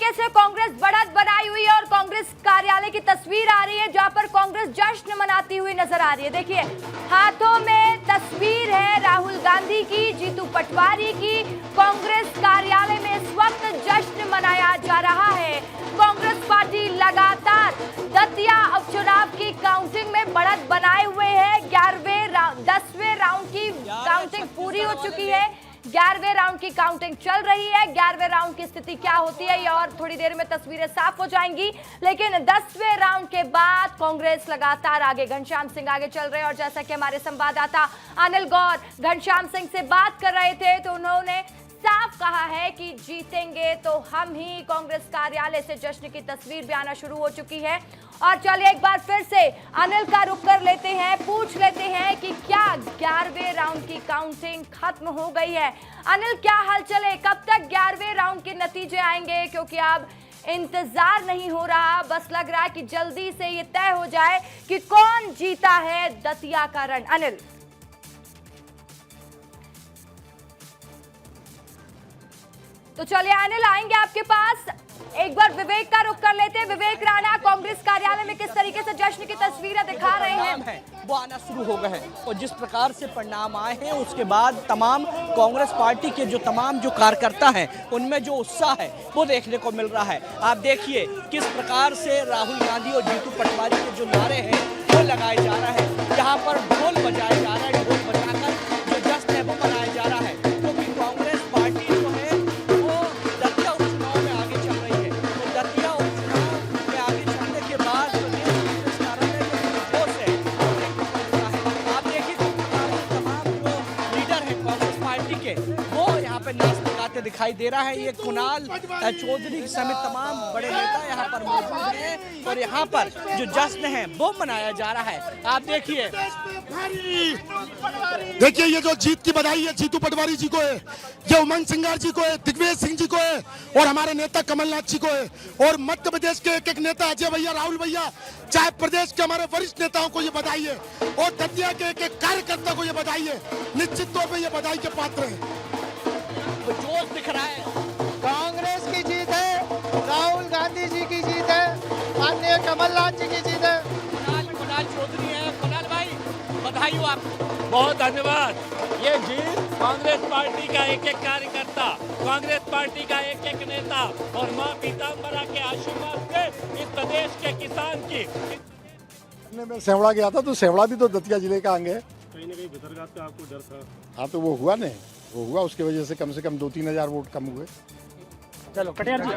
तरीके से कांग्रेस बढ़त बनाई हुई है और कांग्रेस कार्यालय की तस्वीर आ रही है जहां पर कांग्रेस जश्न मनाती हुई नजर आ रही है। देखिए हाथों में तस्वीर है राहुल गांधी की, जीतू पटवारी की। कांग्रेस कार्यालय में इस वक्त जश्न मनाया जा रहा है। कांग्रेस पार्टी लगातार दतिया उपचुनाव की काउंटिंग में बढ़त बनाए हुए है। 10वें राउंड की काउंटिंग पूरी हो चुकी है। 11वें राउंड की काउंटिंग चल रही है। 11वें राउंड की स्थिति क्या होती है ये और थोड़ी देर में तस्वीरें साफ हो जाएंगी, लेकिन 10वें राउंड के बाद कांग्रेस लगातार आगे। घनश्याम सिंह आगे चल रहे हैं और जैसा कि हमारे संवाददाता अनिल गौर घनश्याम सिंह से बात कर रहे थे तो उन्होंने साफ कहा है कि जीतेंगे तो हम ही। कांग्रेस कार्यालय से जश्न की तस्वीर भी आना शुरू हो चुकी है। और चलिए एक बार फिर से अनिल का रुख कर लेते हैं, पूछ लेते हैं कि क्या 11वें राउंड की काउंटिंग खत्म हो गई है। अनिल क्या हलचल है, कब तक 11वें राउंड के नतीजे आएंगे? क्योंकि अब इंतजार नहीं हो रहा, बस लग रहा है कि जल्दी से ये तय हो जाए कि कौन जीता है दतिया का रण। अनिल तो चलिए अनिल आएंगे आपके पास। एक बार विवेक का रुख कर लेते हैं। विवेक राणा कांग्रेस कार्यालय में किस तरीके से जश्न की तस्वीरें दिखा रहे हैं? वो आना शुरू हो गए हैं और जिस प्रकार से परिणाम आए हैं उसके बाद तमाम कांग्रेस पार्टी के जो कार्यकर्ता हैं उनमें जो उत्साह है वो देखने को मिल रहा है। आप देखिए किस प्रकार से राहुल गांधी और जीतू पटवारी के जो नारे हैं वो लगाए जा रहे हैं। यहाँ पर ढोल बजाए जा रहे हैं, ढोल बजाकर जो जश्न है वो मनाया जा रहा है, क्योंकि कांग्रेस पार्टी जो है वो दतिया उपचुनाव में आगे चल रही है। तो दतिया उपचुनाव में आगे चलने के बाद कांग्रेस कार्यालय जो जोश है आप देखिए तमाम जो लीडर है कांग्रेस पार्टी के वो यहाँ पे नाच लगाते दिखाई दे रहा है। ये कुणाल चौधरी समेत तमाम बड़े नेता यहाँ पर मौजूद हैं और यहाँ पर जो जश्न है वो मनाया जा रहा है। आप देखिए ये जो जीत की बधाई है जीतू पटवारी जी को है, ये उमंग सिंगार जी को है, दिग्विजय सिंह जी को है और हमारे नेता कमलनाथ जी को है और मध्य प्रदेश के एक एक नेता अजय भैया, राहुल भैया, चाहे प्रदेश के हमारे वरिष्ठ नेताओं को ये बधाई है और दतिया के एक एक कार्यकर्ता को ये बधाई है। निश्चित तौर पर ये बधाई के पात्र है। जोश दिख रहा है। कांग्रेस की जीत है, राहुल गांधी जी की जीत है, माननीय कमलनाथ जी की जीत है। कुणाल चौधरी है। कुणाल भाई बधाई हो आपको। बहुत धन्यवाद। ये जीत कांग्रेस पार्टी का एक एक कार्यकर्ता, कांग्रेस पार्टी का एक एक नेता और मां पीताम्बरा के आशीर्वाद से इस प्रदेश के किसान की। मैं सेवड़ा गया था तो सेवड़ा भी तो दतिया जिले का अंग है। कहीं ना कहीं भितरघात का आपको डर था? हाँ तो वो हुआ नहीं, वो हुआ उसकी वजह से कम 2-3 हजार वोट कम हुए। चलो कटियार जी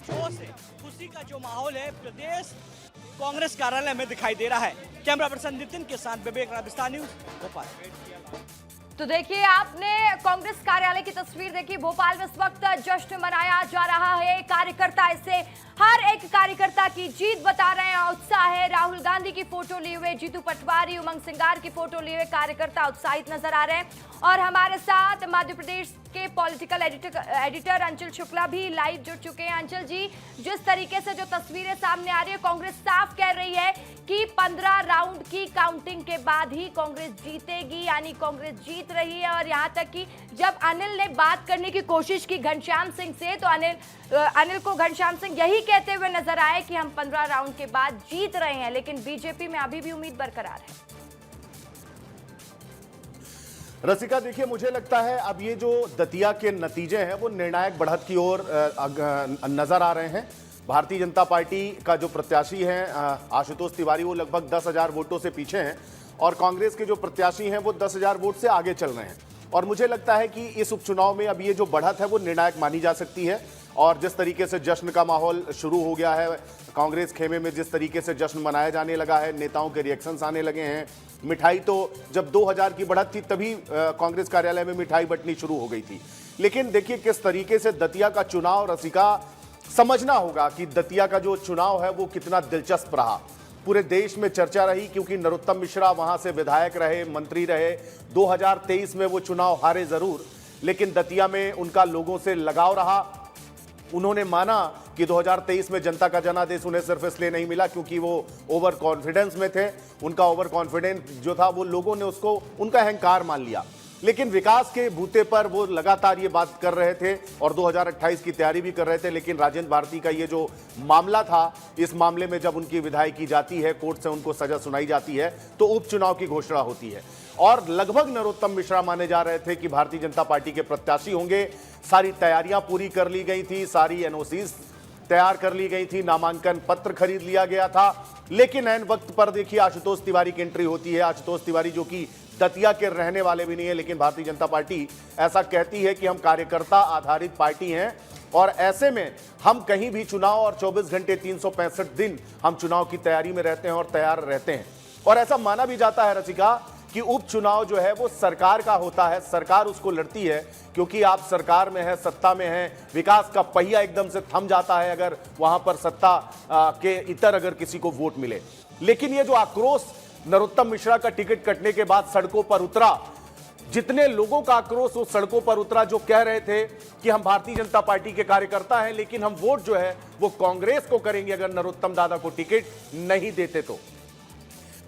जोश है, खुशी का जो माहौल है प्रदेश कांग्रेस कार्यालय में दिखाई दे रहा है। कैमरा पर्सन नितिन के साथ विवेक राजस्थान न्यूज भोपाल। तो देखिए आपने कांग्रेस कार्यालय की तस्वीर देखी। भोपाल में इस वक्त जश्न मनाया जा रहा है। कार्यकर्ता इसे हर एक कार्यकर्ता की जीत बता रहे हैं। उत्साह है। राहुल गांधी की फोटो लिए हुए जीतू पटवारी, उमंग सिंगार की फोटो लिए हुए कार्यकर्ता उत्साहित नजर आ रहे हैं। और हमारे साथ मध्य प्रदेश के पॉलिटिकल एडिटर अंचल शुक्ला भी लाइव जुड़ चुके हैं। अंचल जी, जिस तरीके से जो तस्वीरें सामने आ रही है, कांग्रेस साफ कह रही है कि 15 राउंड की काउंटिंग के बाद ही कांग्रेस जीतेगी, यानी कांग्रेस जीत रही है। और यहाँ तक कि जब अनिल ने बात करने की कोशिश की घनश्याम सिंह से तो अनिल को घनश्याम सिंह यही कहते हुए नजर आए कि हम 15 राउंड के बाद जीत रहे हैं, लेकिन बीजेपी में अभी भी उम्मीद बरकरार है। रसिका देखिए, मुझे लगता है अब ये जो दतिया के नतीजे हैं वो निर्णायक बढ़त की ओर नजर आ रहे हैं। भारतीय जनता पार्टी का जो प्रत्याशी है आशुतोष तिवारी, वो लगभग 10,000 वोटों से पीछे हैं और कांग्रेस के जो प्रत्याशी हैं वो 10,000 वोट से आगे चल रहे हैं। और मुझे लगता है कि इस उपचुनाव में अब ये जो बढ़त है वो निर्णायक मानी जा सकती है। और जिस तरीके से जश्न का माहौल शुरू हो गया है, कांग्रेस खेमे में जिस तरीके से जश्न मनाया जाने लगा है, नेताओं के रिएक्शंस आने लगे हैं। मिठाई तो जब 2000 की बढ़त थी तभी कांग्रेस कार्यालय में मिठाई बंटनी शुरू हो गई थी। लेकिन देखिए किस तरीके से दतिया का चुनाव, रसिका, समझना होगा कि दतिया का जो चुनाव है वो कितना दिलचस्प रहा। पूरे देश में चर्चा रही क्योंकि नरोत्तम मिश्रा वहां से विधायक रहे, मंत्री रहे। 2023 में वो चुनाव हारे जरूर, लेकिन दतिया में उनका लोगों से लगाव रहा। उन्होंने माना कि 2023 में जनता का जनादेश उन्हें सिर्फ इसलिए नहीं मिला क्योंकि वो ओवर कॉन्फिडेंस में थे। उनका ओवर कॉन्फिडेंस जो था वो लोगों ने उसको उनका अहंकार मान लिया। लेकिन विकास के बूते पर वो लगातार ये बात कर रहे थे और 2028 की तैयारी भी कर रहे थे। लेकिन राजेंद्र भारती का ये जो मामला था, इस मामले में जब उनकी विधाई की जाती है, कोर्ट से उनको सजा सुनाई जाती है, तो उपचुनाव की घोषणा होती है और लगभग नरोत्तम मिश्रा माने जा रहे थे कि भारतीय जनता पार्टी के प्रत्याशी होंगे। सारी तैयारियां पूरी कर ली गई थी, सारी एनओसीज तैयार कर ली गई थी, नामांकन पत्र खरीद लिया गया था। लेकिन ऐन वक्त पर देखिए आशुतोष तिवारी की एंट्री होती है। आशुतोष तिवारी जो कि दतिया के रहने वाले भी नहीं है, लेकिन भारतीय जनता पार्टी ऐसा कहती है कि हम कार्यकर्ता आधारित पार्टी हैं और ऐसे में हम कहीं भी चुनाव और 24 घंटे 365 दिन हम चुनाव की तैयारी में रहते हैं और तैयार रहते हैं। और ऐसा माना भी जाता है रसिका कि उपचुनाव जो है वो सरकार का होता है, सरकार उसको लड़ती है, क्योंकि आप सरकार में है, सत्ता में है, विकास का पहिया एकदम से थम जाता है अगर वहां पर सत्ता के इतर अगर किसी को वोट मिले। लेकिन ये जो आक्रोश नरोत्तम मिश्रा का टिकट कटने के बाद सड़कों पर उतरा, जितने लोगों का आक्रोश उस सड़कों पर उतरा जो कह रहे थे कि हम भारतीय जनता पार्टी के कार्यकर्ता हैं, लेकिन हम वोट जो है वो कांग्रेस को करेंगे अगर नरोत्तम दादा को टिकट नहीं देते तो।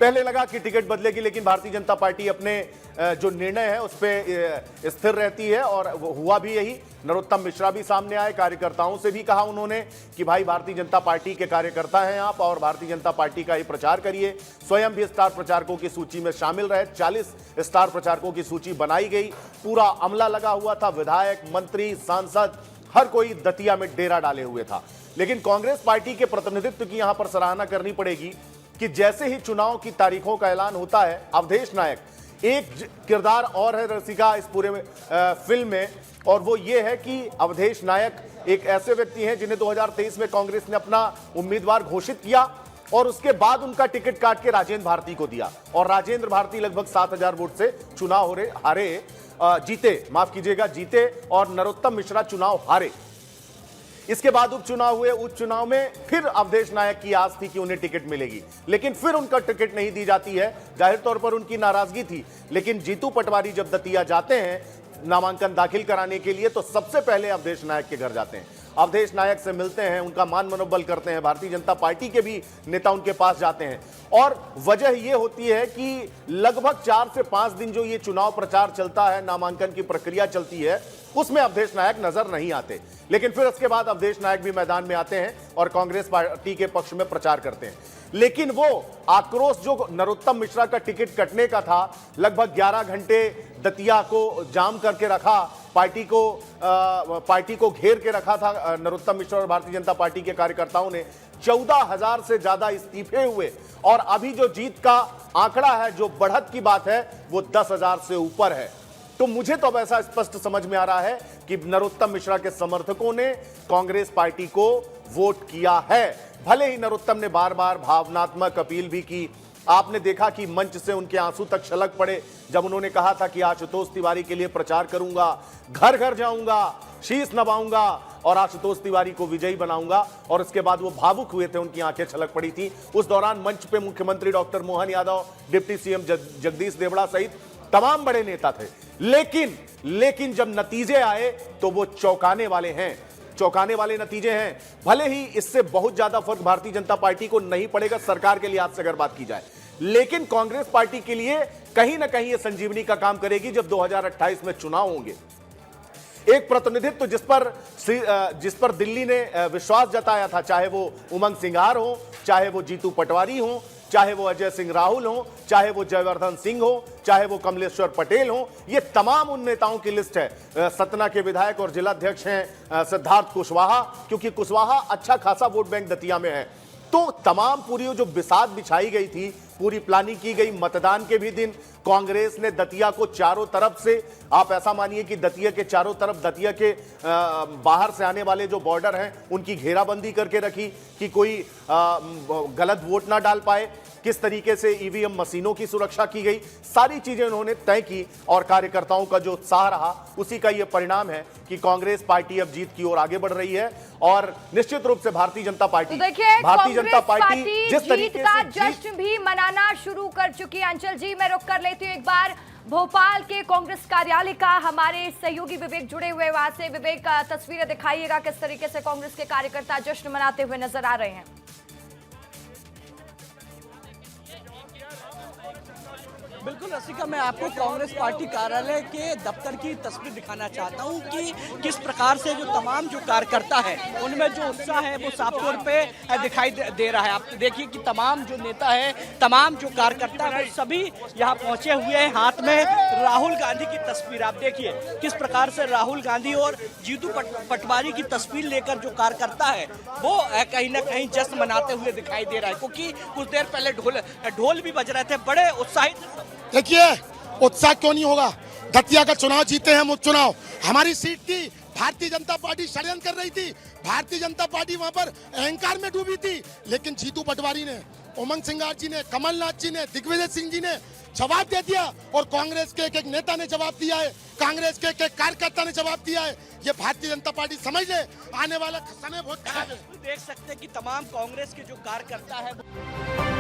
पहले लगा कि टिकट बदलेगी, लेकिन भारतीय जनता पार्टी अपने जो निर्णय है उस पर स्थिर रहती है और वो हुआ भी यही। नरोत्तम मिश्रा भी सामने आए, कार्यकर्ताओं से भी कहा उन्होंने कि भाई भारतीय जनता पार्टी के कार्यकर्ता हैं आप और भारतीय जनता पार्टी का ही प्रचार करिए। स्वयं भी स्टार प्रचारकों की सूची में शामिल रहे, 40 स्टार प्रचारकों की सूची बनाई गई, पूरा अमला लगा हुआ था, विधायक, मंत्री, सांसद, हर कोई दतिया में डेरा डाले हुए था। लेकिन कांग्रेस पार्टी के प्रतिनिधित्व की यहां पर सराहना करनी पड़ेगी कि जैसे ही चुनाव की तारीखों का ऐलान होता है, अवधेश नायक एक किरदार और है रसिका इस पूरे फिल्म में, और वो ये है कि अवधेश नायक एक ऐसे व्यक्ति हैं जिन्हें 2023 में कांग्रेस ने अपना उम्मीदवार घोषित किया और उसके बाद उनका टिकट काट के राजेंद्र भारती को दिया और राजेंद्र भारती लगभग 7000 वोट से चुनाव जीते और नरोत्तम मिश्रा चुनाव हारे। इसके बाद उपचुनाव हुए, उपचुनाव में फिर अवधेश नायक की आस थी कि उन्हें टिकट मिलेगी, लेकिन फिर उनका टिकट नहीं दी जाती है। जाहिर तौर पर उनकी नाराजगी थी, लेकिन जीतू पटवारी जब दतिया जाते हैं नामांकन दाखिल कराने के लिए तो सबसे पहले अवधेश नायक के घर जाते हैं, अवधेश नायक से मिलते हैं, उनका मान मनोबल करते हैं। भारतीय जनता पार्टी के भी नेता उनके पास जाते हैं और वजह यह होती है कि लगभग 4 से 5 दिन जो ये चुनाव प्रचार चलता है, नामांकन की प्रक्रिया चलती है, उसमें अवधेश नायक नजर नहीं आते। लेकिन फिर उसके बाद अवधेश नायक भी मैदान में आते हैं और कांग्रेस पार्टी के पक्ष में प्रचार करते हैं। लेकिन वो आक्रोश जो नरोत्तम मिश्रा का टिकट कटने का था, लगभग 11 घंटे दतिया को जाम करके रखा, पार्टी को घेर के रखा था नरोत्तम मिश्रा और भारतीय जनता पार्टी के कार्यकर्ताओं ने। 14,000 से ज्यादा इस्तीफे हुए और अभी जो जीत का आंकड़ा है, जो बढ़त की बात है, वो 10,000 से ऊपर है। तो मुझे तो अब ऐसा स्पष्ट समझ में आ रहा है कि नरोत्तम मिश्रा के समर्थकों ने कांग्रेस पार्टी को वोट किया है। भले ही नरोत्तम ने बार बार भावनात्मक अपील भी की, आपने देखा कि मंच से उनके आंसू तक छलक पड़े जब उन्होंने कहा था कि आशुतोष तिवारी के लिए प्रचार करूंगा, घर घर जाऊंगा, शीश नवाऊंगा और आशुतोष तिवारी को विजयी बनाऊंगा, और उसके बाद वो भावुक हुए थे, उनकी आंखें छलक पड़ी थी। उस दौरान मंच पे मुख्यमंत्री doctor Mohan Yadav, deputy CM Jagdish Devda सहित तमाम बड़े नेता थे। लेकिन जब नतीजे आए तो वो चौंकाने वाले हैं, चौंकाने वाले नतीजे हैं। भले ही इससे बहुत ज्यादा फर्क भारतीय जनता पार्टी को नहीं पड़ेगा सरकार के लिहाज से अगर बात की जाए, लेकिन कांग्रेस पार्टी के लिए कहीं ना कहीं ये संजीवनी का काम करेगी जब 2028 में चुनाव होंगे। एक प्रतिनिधित्व जिस पर दिल्ली ने विश्वास जताया था, चाहे वो उमंग सिंघार हो, चाहे वो जीतू पटवारी हो, चाहे वो अजय सिंह राहुल हो, चाहे वो जयवर्धन सिंह हो, चाहे वो कमलेश्वर पटेल हो, ये तमाम उन नेताओं की लिस्ट है। सतना के विधायक और जिलाध्यक्ष हैं सिद्धार्थ कुशवाहा, क्योंकि कुशवाहा अच्छा खासा वोट बैंक दतिया में है। तो तमाम पूरी जो बिसात बिछाई गई थी, पूरी प्लानिंग की गई। मतदान के भी दिन कांग्रेस ने दतिया को चारों तरफ से, आप ऐसा मानिए कि दतिया के चारों तरफ, दतिया के बाहर से आने वाले जो बॉर्डर हैं उनकी घेराबंदी करके रखी कि कोई गलत वोट ना डाल पाए। किस तरीके से ईवीएम मशीनों की सुरक्षा की गई, सारी चीजें उन्होंने तय की और कार्यकर्ताओं का जो उत्साह रहा, उसी का यह परिणाम है कि कांग्रेस पार्टी अब जीत की ओर आगे बढ़ रही है। और निश्चित रूप से भारतीय जनता पार्टी, भारतीय जनता पार्टी जिस तरीके का जश्न भी मनाना शुरू कर चुकी है। अंचल जी, मैं रुक कर लेती हूँ एक बार भोपाल के कांग्रेस कार्यालय का, हमारे सहयोगी विवेक जुड़े हुए वहां से। विवेक, तस्वीरें दिखाइएगा किस तरीके से कांग्रेस के कार्यकर्ता जश्न मनाते हुए नजर आ रहे हैं। बिल्कुल रसिका, मैं आपको कांग्रेस पार्टी कार्यालय के दफ्तर की तस्वीर दिखाना चाहता हूं कि किस प्रकार से जो तमाम जो कार्यकर्ता है उनमें जो उत्साह है वो साफ तौर पे दिखाई दे रहा है। आप देखिए कि तमाम जो नेता है, तमाम जो कार्यकर्ता है, वो सभी यहाँ पहुंचे हुए हैं। हाथ में राहुल गांधी की तस्वीर, आप देखिए किस प्रकार से राहुल गांधी और जीतू पटवारी की तस्वीर लेकर जो कार्यकर्ता है वो कहीं ना कहीं जश्न मनाते हुए दिखाई दे रहा है, क्योंकि कुछ देर पहले ढोल भी बज रहे थे, बड़े उत्साहित। देखिए उत्साह क्यों नहीं होगा, दतिया का चुनाव जीते हैं, मुख्य चुनाव हमारी सीट थी। भारतीय जनता पार्टी षड्यंत्र कर रही थी, भारतीय जनता पार्टी वहां पर अहंकार में डूबी थी, लेकिन जीतू पटवारी ने, उमंग सिंगार जी ने, कमलनाथ जी ने, दिग्विजय सिंह जी ने जवाब दे दिया और कांग्रेस के एक नेता ने जवाब दिया है, कांग्रेस के एक कार्यकर्ता ने जवाब दिया है। ये भारतीय जनता पार्टी समझ ले, आने वाला समय बहुत खराब है। देख सकते हैं कि तमाम कांग्रेस के जो कार्यकर्ता है